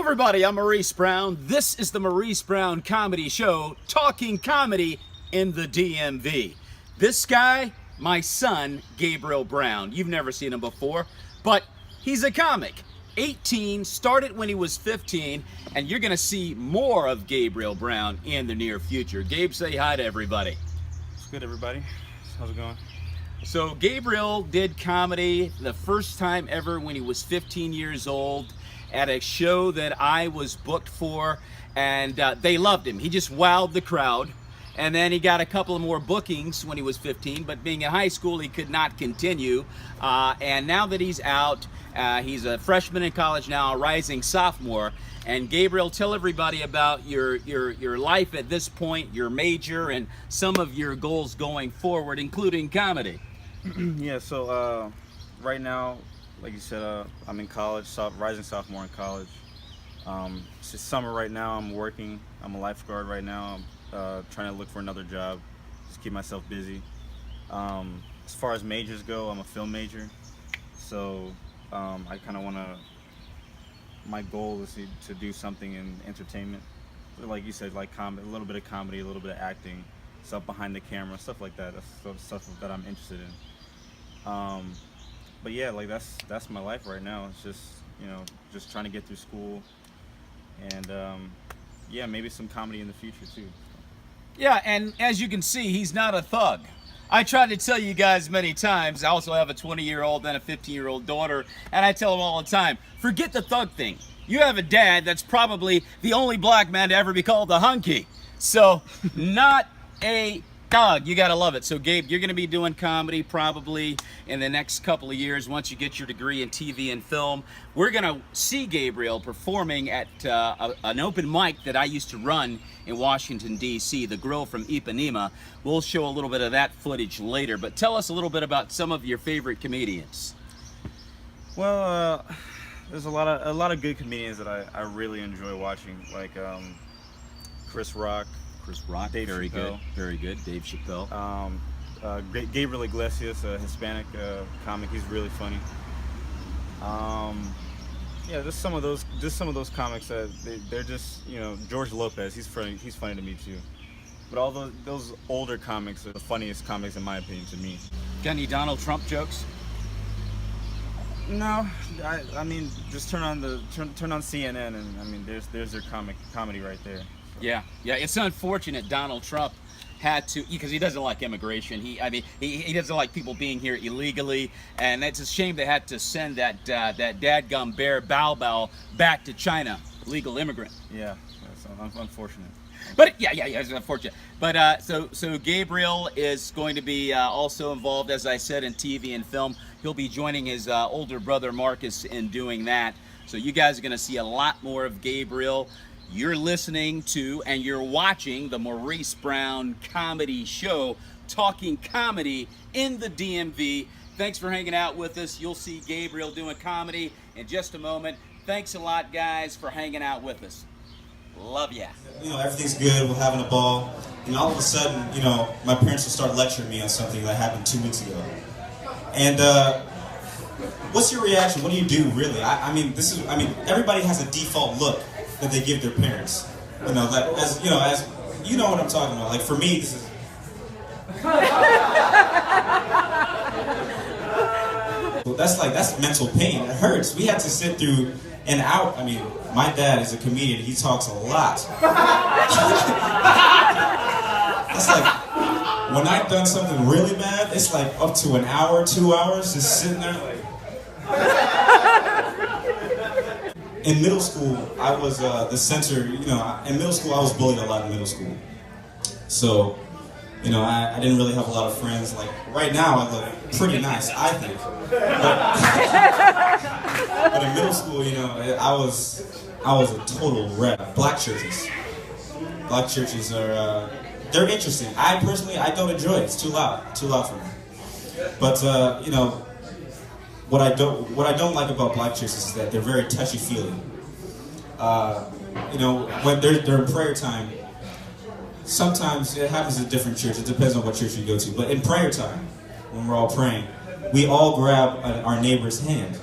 everybody, I'm Maurice Brown. This is the Maurice Brown Comedy Show, talking comedy in the DMV. This guy, my son, Gabriel Brown. You've never seen him before, but he's a comic. 18, started when he was 15, and you're gonna see more of Gabriel Brown in the near future. Gabe, say hi to everybody. What's good, everybody? How's it going? So Gabriel did comedy the first time ever when he was 15 years old at a show that I was booked for, and they loved him. He just wowed the crowd. And then he got a couple of more bookings when he was 15, but being in high school, he could not continue. And now that he's out, he's a freshman in college now, a rising sophomore. And Gabriel, tell everybody about your life at this point, your major, and some of your goals going forward, including comedy. Yeah, so right now, like you said, I'm in college, rising sophomore in college. It's summer right now, I'm working. I'm a lifeguard right now. I'm trying to look for another job, just keep myself busy. As far as majors go, I'm a film major. So I kind of want to, my goal is to do something in entertainment. Like you said, like comedy, a little bit of comedy, a little bit of acting, stuff behind the camera, stuff like that. That's stuff that I'm interested in. But yeah, like that's my life right now. It's just, just trying to get through school, and yeah, maybe some comedy in the future too. Yeah, and as you can see, he's not a thug. I tried to tell you guys many times, I also have a 20-year-old and a 15-year-old daughter, and I tell them all the time, forget the thug thing. You have a dad that's probably the only black man to ever be called a hunky. So, not a thug. You gotta love it. So Gabe, you're gonna be doing comedy probably in the next couple of years once you get your degree in TV and film. We're gonna see Gabriel performing at an open mic that I used to run in Washington, D.C., the Grill from Ipanema. We'll show a little bit of that footage later, but tell us a little bit about some of your favorite comedians. Well, there's a lot of good comedians that I really enjoy watching, like Chris Rock, Dave very Chappelle. Very good. Dave Chappelle. Gabriel Iglesias, a Hispanic comic. He's really funny. Yeah, just some of those comics that they're just, George Lopez. He's funny to me too. But all those older comics are the funniest comics in my opinion to me. Got any Donald Trump jokes? No, I mean just turn on CNN and I mean there's their comedy right there. So. Yeah, it's unfortunate Donald Trump had to, because he doesn't like immigration. He doesn't like people being here illegally, and it's a shame they had to send that dadgum bear Bao Bao back to China, legal immigrant. Yeah, that's unfortunate. But yeah, it's unfortunate. But so Gabriel is going to be also involved, as I said, in TV and film. He'll be joining his older brother Marcus in doing that. So you guys are going to see a lot more of Gabriel. You're listening to and you're watching the Maurice Brown Comedy Show, talking comedy in the DMV. Thanks for hanging out with us. You'll see Gabriel doing comedy in just a moment. Thanks a lot, guys, for hanging out with us. Love ya. Everything's good. We're having a ball. And all of a sudden, my parents will start lecturing me on something that happened 2 weeks ago. And what's your reaction? What do you do, really? I mean, everybody has a default look that they give their parents. As you know what I'm talking about. Like for me, this is. Well, that's mental pain. It hurts. We had to sit through an hour. I mean, my dad is a comedian. He talks a lot. It's like when I've done something really bad, it's like up to an hour, 2 hours, just sitting there like. In middle school, I was the censor. In middle school, I was bullied a lot in middle school. So, I didn't really have a lot of friends. Like right now, I look pretty nice, I think. But in middle school, I was a total wreck. Black churches are they're interesting. I don't enjoy it. It's too loud for me. But What I don't like about black churches is that they're very touchy-feely. When they're in prayer time, sometimes it happens at different churches. It depends on what church you go to. But in prayer time, when we're all praying, we all grab our neighbor's hand.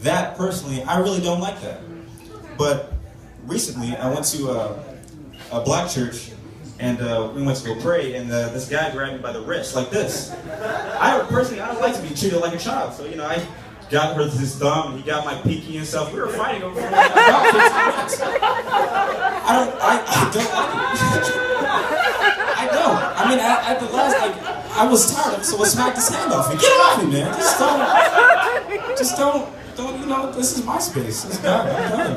That, personally, I really don't like that. But recently, I went to a black church, and we went to go pray, and this guy grabbed me by the wrist like this. I don't like to be treated like a child, so I got his thumb, and he got my pinky and stuff. We were fighting over about 15 minutes. I don't. I don't. I mean, at the last, I was tired, so I smacked his hand off. Get it off me, man. Just don't. This is my space. It's done. I'm done.